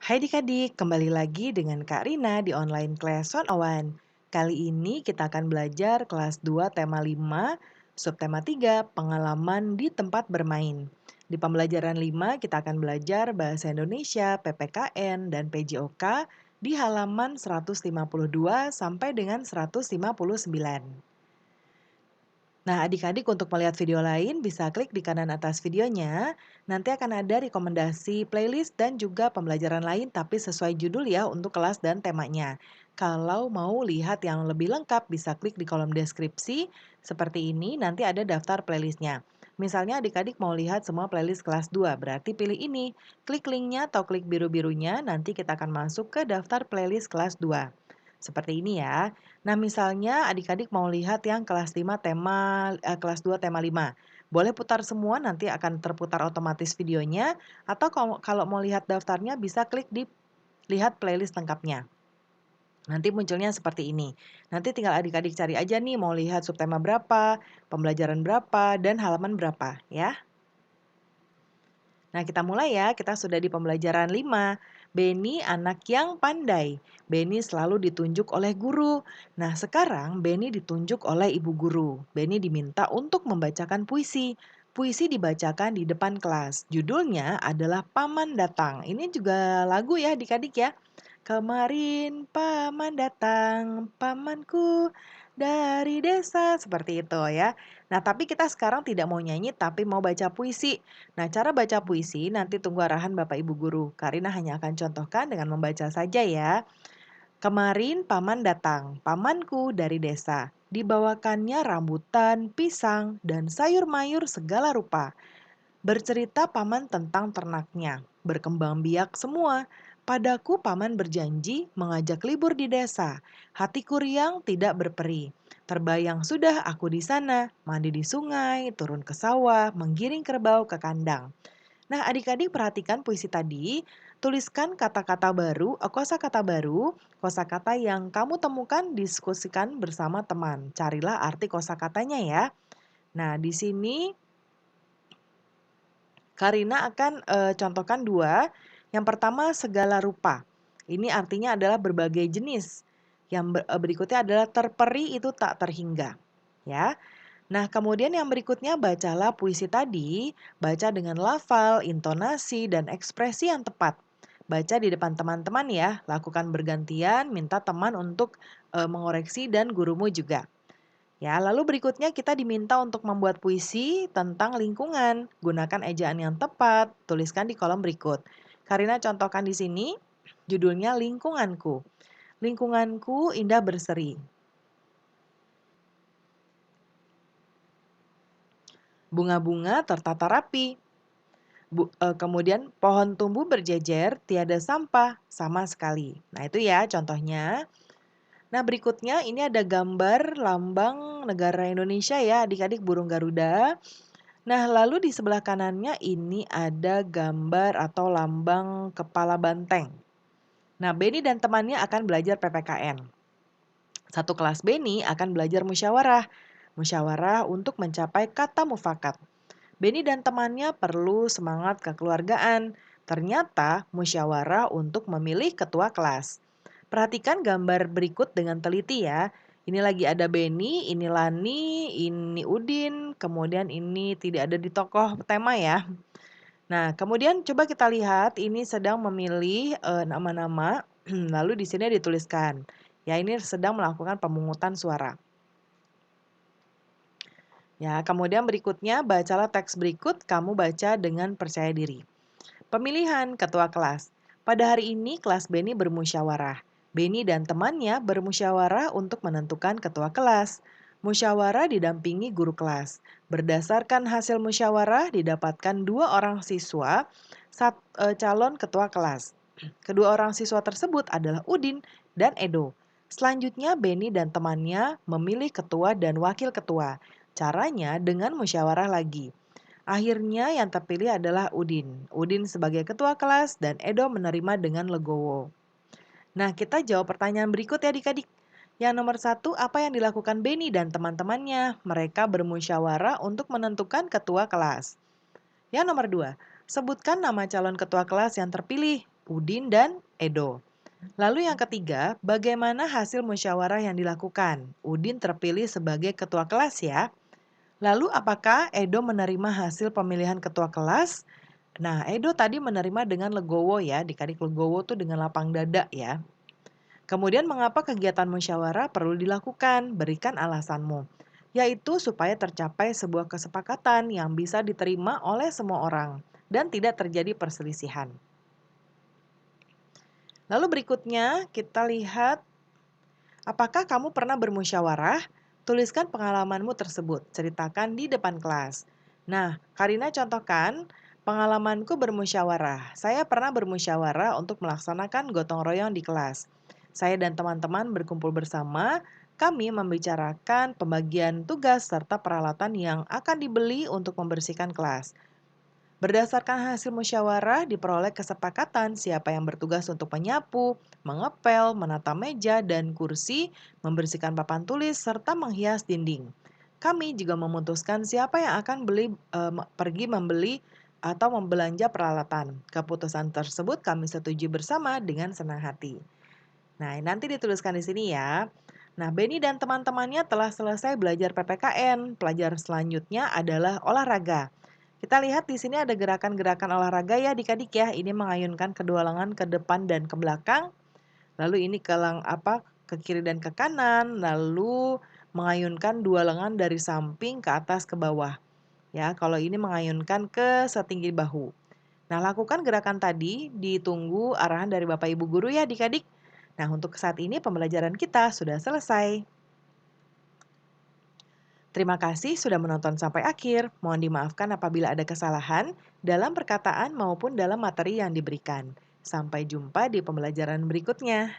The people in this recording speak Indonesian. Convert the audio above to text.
Hai adik-adik, kembali lagi dengan Kak Rina di online class 101. Kali ini kita akan belajar kelas 2 tema 5, subtema 3, pengalaman di tempat bermain. Di pembelajaran 5 kita akan belajar bahasa Indonesia, PPKN, dan PJOK di halaman 152 sampai dengan 159. Nah, adik-adik untuk melihat video lain bisa klik di kanan atas videonya. Nanti akan ada rekomendasi playlist dan juga pembelajaran lain tapi sesuai judul ya untuk kelas dan temanya. Kalau mau lihat yang lebih lengkap bisa klik di kolom deskripsi seperti ini, nanti ada daftar playlistnya. Misalnya adik-adik mau lihat semua playlist kelas 2, berarti pilih ini. Klik linknya atau klik biru-birunya, nanti kita akan masuk ke daftar playlist kelas 2. Seperti ini ya. Nah, misalnya adik-adik mau lihat yang kelas 2 tema 5. Boleh putar semua nanti akan terputar otomatis videonya atau kalau mau lihat daftarnya bisa klik di lihat playlist lengkapnya. Nanti munculnya seperti ini. Nanti tinggal adik-adik cari aja nih mau lihat subtema berapa, pembelajaran berapa, dan halaman berapa ya. Nah, kita mulai ya. Kita sudah di pembelajaran 5. Beni anak yang pandai. Beni selalu ditunjuk oleh guru. Nah, sekarang Beni ditunjuk oleh ibu guru. Beni diminta untuk membacakan puisi. Puisi dibacakan di depan kelas. Judulnya adalah Paman Datang. Ini juga lagu ya adik-adik ya. Kemarin paman datang, pamanku dari desa, seperti itu ya. Nah, tapi kita sekarang tidak mau nyanyi tapi mau baca puisi. Nah, cara baca puisi nanti tunggu arahan Bapak Ibu Guru. Karina hanya akan contohkan dengan membaca saja ya. Kemarin paman datang, pamanku dari desa. Dibawakannya rambutan, pisang, dan sayur mayur segala rupa. Bercerita paman tentang ternaknya, berkembang biak semua. Padaku paman berjanji mengajak libur di desa. Hatiku riang tidak berperi. Terbayang sudah aku di sana, mandi di sungai, turun ke sawah, menggiring kerbau ke kandang. Nah, adik-adik perhatikan puisi tadi, tuliskan kata-kata baru, kosakata yang kamu temukan, diskusikan bersama teman. Carilah arti kosakatanya ya. Nah, di sini Karina akan contohkan dua. Yang pertama segala rupa. Ini artinya adalah berbagai jenis. Yang berikutnya adalah terperi itu tak terhingga. Ya. Nah, kemudian yang berikutnya bacalah puisi tadi, baca dengan lafal, intonasi, dan ekspresi yang tepat. Baca di depan teman-teman ya, lakukan bergantian, minta teman untuk mengoreksi dan gurumu juga. Ya, lalu berikutnya kita diminta untuk membuat puisi tentang lingkungan. Gunakan ejaan yang tepat, tuliskan di kolom berikut. Karina contohkan di sini, judulnya Lingkunganku. Lingkunganku indah berseri. Bunga-bunga tertata rapi. Kemudian pohon tumbuh berjejer, tiada sampah sama sekali. Nah, itu ya contohnya. Nah, berikutnya ini ada gambar lambang negara Indonesia ya, adik-adik burung Garuda. Nah, lalu di sebelah kanannya ini ada gambar atau lambang kepala banteng. Nah, Beni dan temannya akan belajar PPKN. Satu kelas Beni akan belajar musyawarah. Musyawarah untuk mencapai kata mufakat. Beni dan temannya perlu semangat kekeluargaan. Ternyata musyawarah untuk memilih ketua kelas. Perhatikan gambar berikut dengan teliti ya. Ini lagi ada Beni, ini Lani, ini Udin, kemudian ini tidak ada di tokoh tema ya. Nah, kemudian coba kita lihat ini sedang memilih nama-nama, lalu di sini dituliskan. Ya, ini sedang melakukan pemungutan suara. Ya, kemudian berikutnya bacalah teks berikut, kamu baca dengan percaya diri. Pemilihan ketua kelas. Pada hari ini kelas Beni bermusyawarah. Beni dan temannya bermusyawarah untuk menentukan ketua kelas. Musyawarah didampingi guru kelas. Berdasarkan hasil musyawarah didapatkan dua orang siswa, calon ketua kelas. Kedua orang siswa tersebut adalah Udin dan Edo. Selanjutnya Beni dan temannya memilih ketua dan wakil ketua. Caranya dengan musyawarah lagi. Akhirnya yang terpilih adalah Udin. Udin sebagai ketua kelas dan Edo menerima dengan legowo. Nah, kita jawab pertanyaan berikut ya adik-adik. Yang nomor 1, apa yang dilakukan Beni dan teman-temannya? Mereka bermusyawarah untuk menentukan ketua kelas. Yang nomor 2, sebutkan nama calon ketua kelas yang terpilih. Udin dan Edo. Lalu yang ketiga, bagaimana hasil musyawarah yang dilakukan? Udin terpilih sebagai ketua kelas ya. Lalu apakah Edo menerima hasil pemilihan ketua kelas? Nah, Edo tadi menerima dengan legowo ya, adik-adik legowo tuh dengan lapang dada ya. Kemudian mengapa kegiatan musyawarah perlu dilakukan? Berikan alasanmu. Yaitu supaya tercapai sebuah kesepakatan yang bisa diterima oleh semua orang dan tidak terjadi perselisihan. Lalu berikutnya kita lihat, apakah kamu pernah bermusyawarah? Tuliskan pengalamanmu tersebut, ceritakan di depan kelas. Nah, Karina contohkan, pengalamanku bermusyawarah. Saya pernah bermusyawarah untuk melaksanakan gotong royong di kelas. Saya dan teman-teman berkumpul bersama, kami membicarakan pembagian tugas serta peralatan yang akan dibeli untuk membersihkan kelas. Berdasarkan hasil musyawarah diperoleh kesepakatan siapa yang bertugas untuk menyapu, mengepel, menata meja dan kursi, membersihkan papan tulis, serta menghias dinding. Kami juga memutuskan siapa yang akan pergi membeli atau membelanja peralatan. Keputusan tersebut kami setujui bersama dengan senang hati. Nah, nanti dituliskan di sini ya. Nah, Beni dan teman-temannya telah selesai belajar PPKN. Pelajaran selanjutnya adalah olahraga. Kita lihat di sini ada gerakan-gerakan olahraga ya adik-adik ya. Ini mengayunkan kedua lengan ke depan dan ke belakang. Lalu ini ke kiri dan ke kanan. Lalu mengayunkan dua lengan dari samping ke atas ke bawah. Ya, kalau ini mengayunkan ke setinggi bahu. Nah, lakukan gerakan tadi, ditunggu arahan dari Bapak Ibu guru ya adik-adik. Nah, untuk saat ini pembelajaran kita sudah selesai. Terima kasih sudah menonton sampai akhir. Mohon dimaafkan apabila ada kesalahan dalam perkataan maupun dalam materi yang diberikan. Sampai jumpa di pembelajaran berikutnya.